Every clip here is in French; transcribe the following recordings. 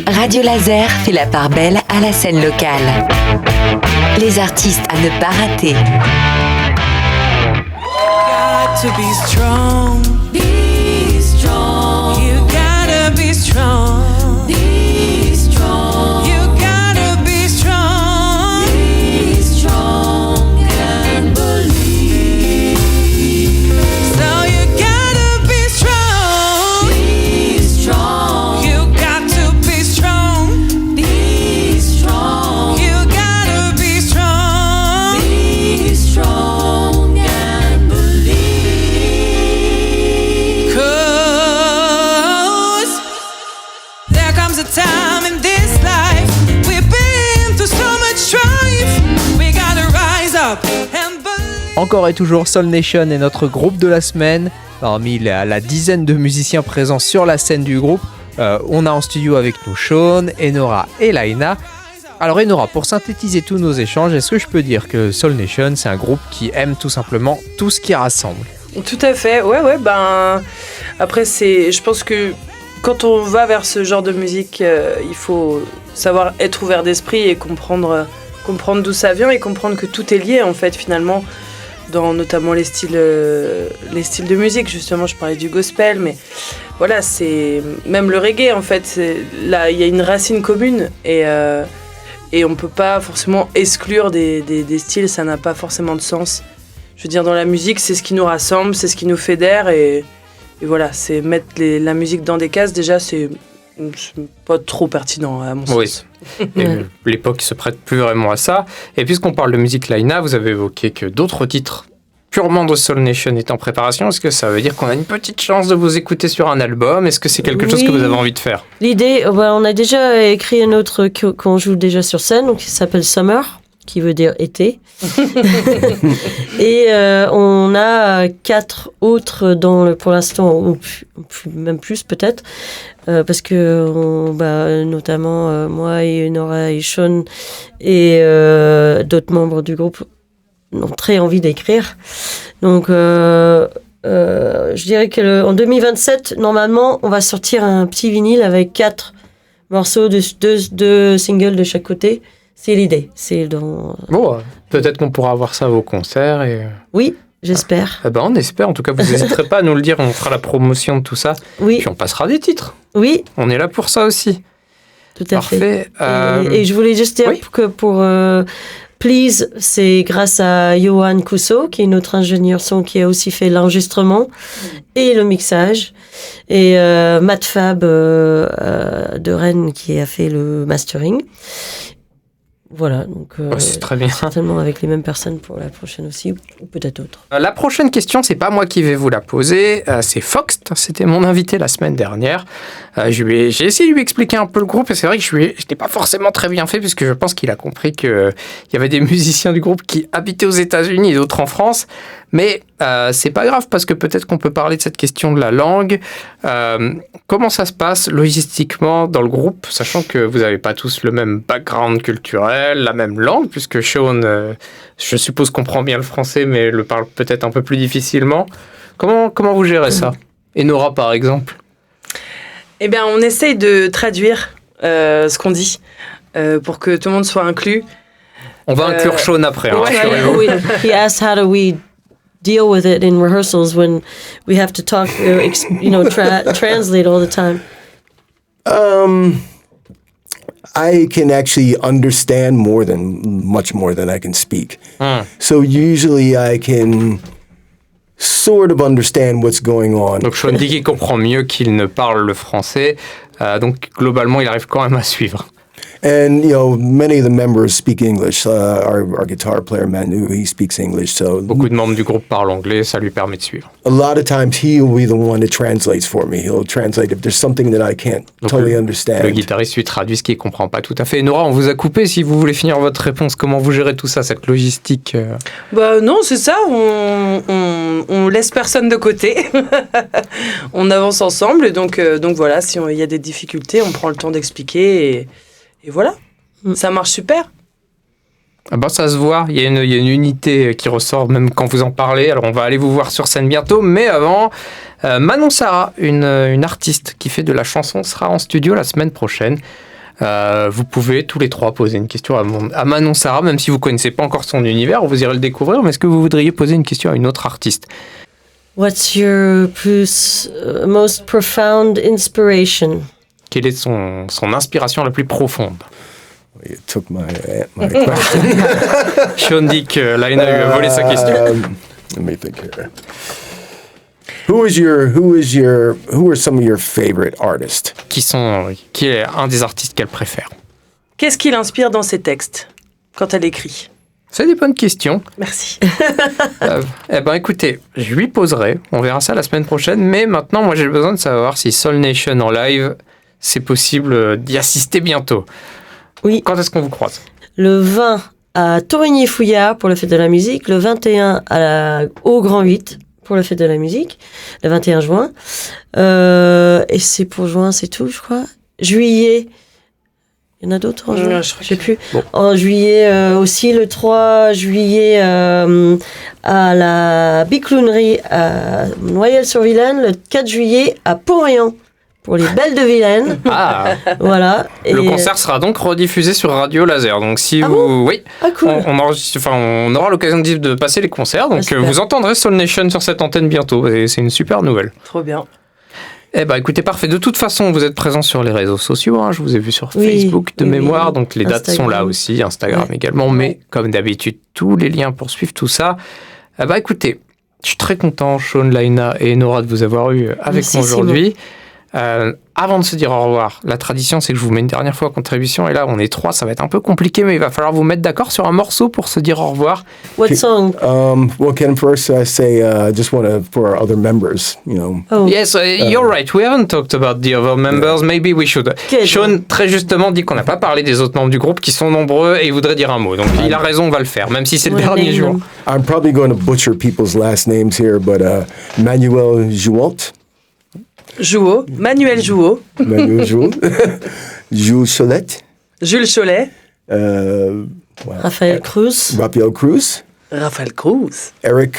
Radio Laser fait la part belle à la scène locale. Les artistes à ne pas rater. Got to be strong. Be strong. You gotta be strong. Be strong. You gotta be strong. Be strong and believe. So you gotta be strong. Be strong. You got to be strong. Be strong. You gotta be strong. Be strong and believe. 'Cause there comes a time in this life we've been through so much strife. We gotta rise up and believe. Encore et toujours, Soul Nation est notre groupe de la semaine. Parmi la dizaine de musiciens présents sur la scène du groupe, on a en studio avec nous Sean, Enora et Laina. Alors Enora, pour synthétiser tous nos échanges, est-ce que je peux dire que Soul Nation, c'est un groupe qui aime tout simplement tout ce qui rassemble ? Tout à fait, ouais, après je pense que quand on va vers ce genre de musique, il faut savoir être ouvert d'esprit et comprendre d'où ça vient et comprendre que tout est lié en fait finalement, dans notamment les styles de musique. Justement, je parlais du gospel, mais voilà, c'est même le reggae en fait, là il y a une racine commune et on peut pas forcément exclure des styles, ça n'a pas forcément de sens. Je veux dire, dans la musique, c'est ce qui nous rassemble, c'est ce qui nous fédère et voilà, c'est mettre la musique dans des cases, déjà, c'est pas trop pertinent à mon sens. Oui, et l'époque se prête plus vraiment à ça. Et puisqu'on parle de musique Laina, vous avez évoqué que d'autres titres purement de Soul Nation étaient en préparation. Est-ce que ça veut dire qu'on a une petite chance de vous écouter sur un album ? Est-ce que c'est quelque chose que vous avez envie de faire ? L'idée, on a déjà écrit un autre qu'on joue déjà sur scène, donc qui s'appelle Summer, qui veut dire été. Et on a 4 autres pour l'instant, ou même plus peut-être, parce que notamment moi et Nora et Sean et d'autres membres du groupe ont très envie d'écrire. Donc je dirais qu'en 2027, normalement, on va sortir un petit vinyle avec 4 morceaux de 2 singles de chaque côté. C'est l'idée. Bon, peut-être qu'on pourra voir ça à vos concerts. Oui, j'espère. On espère. En tout cas, vous n'hésiterez pas à nous le dire. On fera la promotion de tout ça. Oui. Puis on passera des titres. Oui. On est là pour ça aussi. Tout à fait. Et je voulais juste dire que pour Please, c'est grâce à Johan Cousseau, qui est notre ingénieur son, qui a aussi fait l'enregistrement et le mixage. Et Matt Fab de Rennes, qui a fait le mastering. Voilà, donc c'est très bien. certainement avec les mêmes personnes pour la prochaine aussi, ou peut-être d'autres. La prochaine question, c'est pas moi qui vais vous la poser, c'est Fox, c'était mon invité la semaine dernière. J'ai essayé de lui expliquer un peu le groupe, et c'est vrai que je n'ai pas forcément très bien fait, puisque je pense qu'il a compris qu'il y avait des musiciens du groupe qui habitaient aux États-Unis et d'autres en France. Mais c'est pas grave, parce que peut-être qu'on peut parler de cette question de la langue. Comment ça se passe logistiquement dans le groupe, sachant que vous n'avez pas tous le même background culturel, la même langue, puisque Sean, je suppose, comprend bien le français, mais le parle peut-être un peu plus difficilement. Comment vous gérez ça ? Et Nora, par exemple ? Eh bien, on essaye de traduire ce qu'on dit pour que tout le monde soit inclus. On va inclure Sean après. He asked how do we deal with it in rehearsals when we have to talk, translate all the time. I can actually understand much more than I can speak. So usually I can sort of understand what's going on. Donc Sean dit qu'il comprend mieux qu'il ne parle le français, donc globalement il arrive quand même à suivre. And, many of the members speak English. Our guitar player, Manu, he speaks English. So beaucoup de membres du groupe parlent anglais, ça lui permet de suivre. A lot of times, he'll be the one that translates for me. He'll translate if there's something that I can't totally understand. Le guitariste lui traduit ce qu'il ne comprend pas tout à fait. Et Nora, on vous a coupé. Si vous voulez finir votre réponse, comment vous gérez tout ça, cette logistique Non, c'est ça. On laisse personne de côté. On avance ensemble. Donc voilà, si il y a des difficultés, on prend le temps d'expliquer et voilà, ça marche super. Ah bah ça se voit, il y a une unité qui ressort même quand vous en parlez. Alors on va aller vous voir sur scène bientôt, mais avant, Manon Sarah, une artiste qui fait de la chanson, sera en studio la semaine prochaine. Vous pouvez tous les trois poser une question à Manon Sarah, même si vous ne connaissez pas encore son univers, vous irez le découvrir, mais est-ce que vous voudriez poser une question à une autre artiste? What's your most profound inspiration? Quelle est son inspiration la plus profonde? You took my question. Sean dit que Laina lui a volé sa question. Let me think here. Who are some of your favorite artists? Qui est un des artistes qu'elle préfère? Qu'est-ce qui l'inspire dans ses textes quand elle écrit? C'est des bonnes questions. Merci. Eh ben écoutez, je lui poserai, on verra ça la semaine prochaine, mais maintenant moi j'ai besoin de savoir si Soul Nation en live, c'est possible d'y assister bientôt. Oui. Quand est-ce qu'on vous croise? Le 20 à Torigny-Fouillard pour la fête de la musique, le 21 au Grand 8 pour la fête de la musique, le 21 juin. Et c'est pour juin, c'est tout, je crois. Juillet, il y en a d'autres en juin, je sais plus. Bon. En juillet aussi, le 3 juillet à la Biclounerie à Noyelles-sur-Vilaine, le 4 juillet à Pont-Royan pour les Belles de Vilaine. Ah. Voilà. Le concert sera donc rediffusé sur Radio Laser. Donc si Ah vous, bon? oui, Ah cool. on aura l'occasion de passer les concerts. Donc super. vous entendrez Soul Nation sur cette antenne bientôt. Et c'est une super nouvelle. Trop bien. Eh ben écoutez, parfait. De toute façon, vous êtes présents sur les réseaux sociaux. Hein. Je vous ai vu sur Oui, Facebook de oui, mémoire. oui. Donc les dates sont là aussi. Instagram également. Mais comme d'habitude, tous les liens pour suivre tout ça. Eh ben écoutez, je suis très content, Sean, Laina et Nora, de vous avoir eu avec Merci, moi aujourd'hui. Avant de se dire au revoir, la tradition c'est que je vous mets une dernière fois en contribution et là on est trois, ça va être un peu compliqué mais il va falloir vous mettre d'accord sur un morceau pour se dire au revoir. What song? Well, Ken, first I say just for our other members, you know. Oh. Yes, you're right, we haven't talked about the other members, maybe we should. Good. Sean très justement dit qu'on n'a pas parlé des autres membres du groupe qui sont nombreux et il voudrait dire un mot, donc il a raison, on va le faire, même si c'est le dernier name jour. them. I'm probably going to butcher people's last names here, but Manuel Jouot. Jouot, Manuel Jouot, Manuel Jouot. Jules Cholette. Jules Cholet, Raphaël Cruz. Raphael Cruz. Raphaël Cruz, Eric.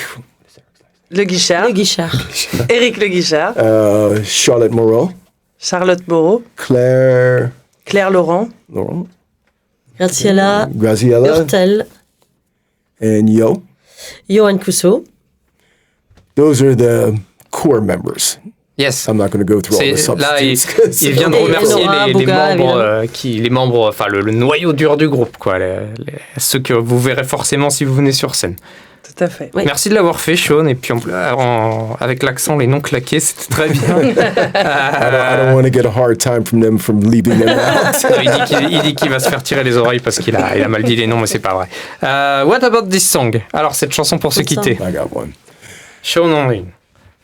Le Guichard, Le Guichard. Éric Le Guichard, Charlotte Moreau. Charlotte Moreau, Claire. Claire Laurent, Laurent. Graciela Graziella. Hurtel. And Yo. Johan Cousseau. Those are the core members. Yes. I'm not going to go through all the Là, substitutes. il vient de Et remercier Nora, les Bouga, membres, enfin le noyau dur du groupe, quoi, ceux que vous verrez forcément si vous venez sur scène. tout à fait. Oui. Merci de l'avoir fait, Sean, et puis avec l'accent, les noms claqués, c'était très bien. I don't want to get a hard time from them from leaving them out. Il dit qu'il va se faire tirer les oreilles parce qu'il a mal dit les noms, mais c'est pas vrai. What about this song? Alors, cette chanson pour se What song? quitter. I got one. Sean en une.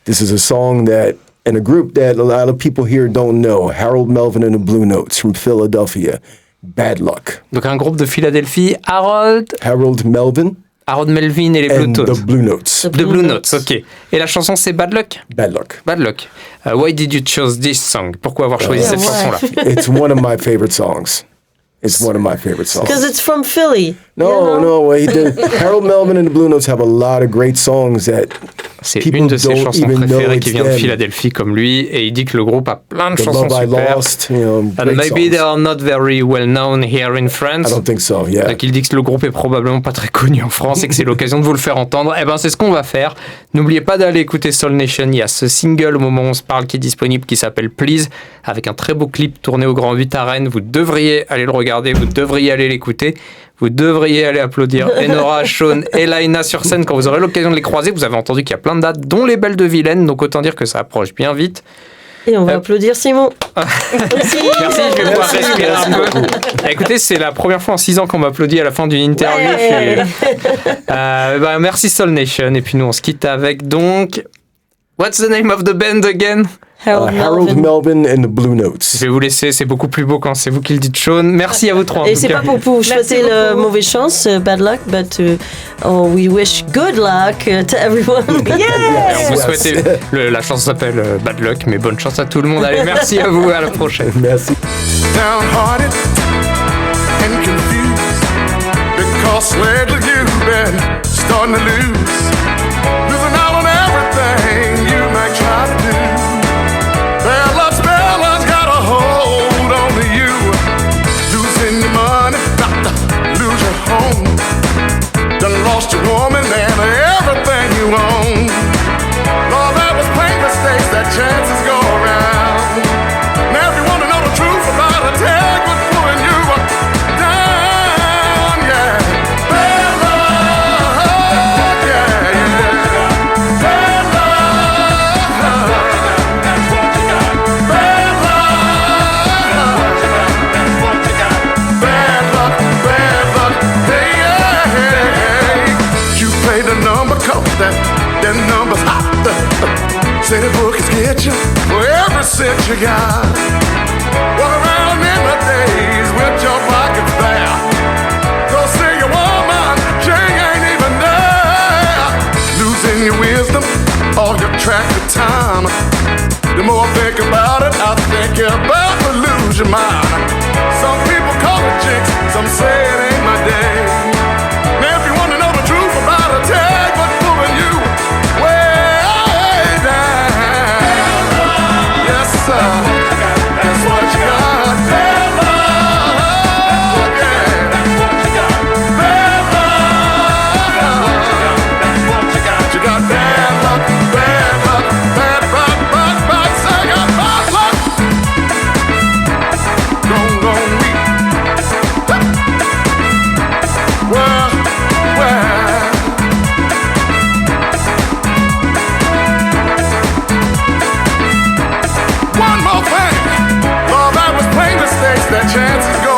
This is a song that, in a group that a lot of people here don't know, Harold Melvin and the Blue Notes from Philadelphia, Bad Luck. Donc, un groupe de Philadelphie, Harold Melvin et les Blue and Notes. the Blue Notes. The Blue Notes, ok. Et la chanson, c'est Bad Luck? Bad Luck. Bad Luck. Why did you choose this song? Pourquoi avoir choisi cette chanson-là? It's one of my favorite songs. It's one of my favorite songs. Because it's from Philly. No, he did. Harold Melvin and the Blue Notes have a lot of great songs that C'est people une de ses don't chansons even know préférées it's qui vient de them. Philadelphie comme lui, et il dit que le groupe a plein de The chansons Love I super. Lost, you know, And great maybe they songs. are not very well known here in France. I don't think so, yeah. Donc il dit que le groupe est probablement pas très connu en France et que c'est l'occasion de vous le faire entendre. Eh ben c'est ce qu'on va faire. N'oubliez pas d'aller écouter Soul Nation. Il y a ce single au moment où on se parle qui est disponible qui s'appelle Please, avec un très beau clip tourné au Grand 8 à Rennes. Vous devriez aller le regarder, vous devriez aller l'écouter. Vous devriez aller applaudir Enora, Sean et Laina sur scène quand vous aurez l'occasion de les croiser. Vous avez entendu qu'il y a plein de dates, dont les Belles de Vilaine, donc autant dire que ça approche bien vite. Et on va applaudir Simon. Merci, je vais pouvoir respirer un peu. Écoutez, c'est la première fois en 6 ans qu'on m'applaudit à la fin d'une interview. Ouais. Merci Soul Nation. Et puis nous, on se quitte avec donc... What's the name of the band again? Harold Melvin and the Blue Notes. Je vais vous laisser, c'est beaucoup plus beau quand c'est vous qui le dites, Sean. Merci à vous trois. En Et tout c'est cas. pas pour souhaiter la mauvaise chance, bad luck, but we wish good luck to everyone. Et on vous souhaite, la chanson s'appelle Bad Luck, mais bonne chance à tout le monde. Allez, merci à vous, à la prochaine. Merci. Downhearted and confused. Cause lately you've been starting to losing out on everything you might try to do. Bad luck, spellers got a hold on to you. Losing your money, about to lose your home. Done lost your woman and everything you own. Lord, that was plain mistakes, that chances go around. Now if you want to know the truth about a tag what's pulling you down, yeah. Bad luck, yeah, yeah. Bad luck, that's what you got. Bad luck, that's what you got. Bad luck, hey, yeah. You play the number, cause that number's hot. Say the bookies get you for every cent you got. Walk around in the days with your pockets bare. Go see your woman, she ain't even there. Losing your wisdom, all your track of time. The more I think about it, I think you're about to lose your mind. Some people call it jinx, some say it ain't my day. Now if you want to know the truth about a tag, what's pulling you way down? Yes, sir. That's what you got. Bad luck, yeah. That's what you got. Bad luck, that's what you got. You got bad luck, bad luck, bad luck, say I got bad luck. Don't weep. Well. One more thing. Lord, that was plain mistakes, that chances go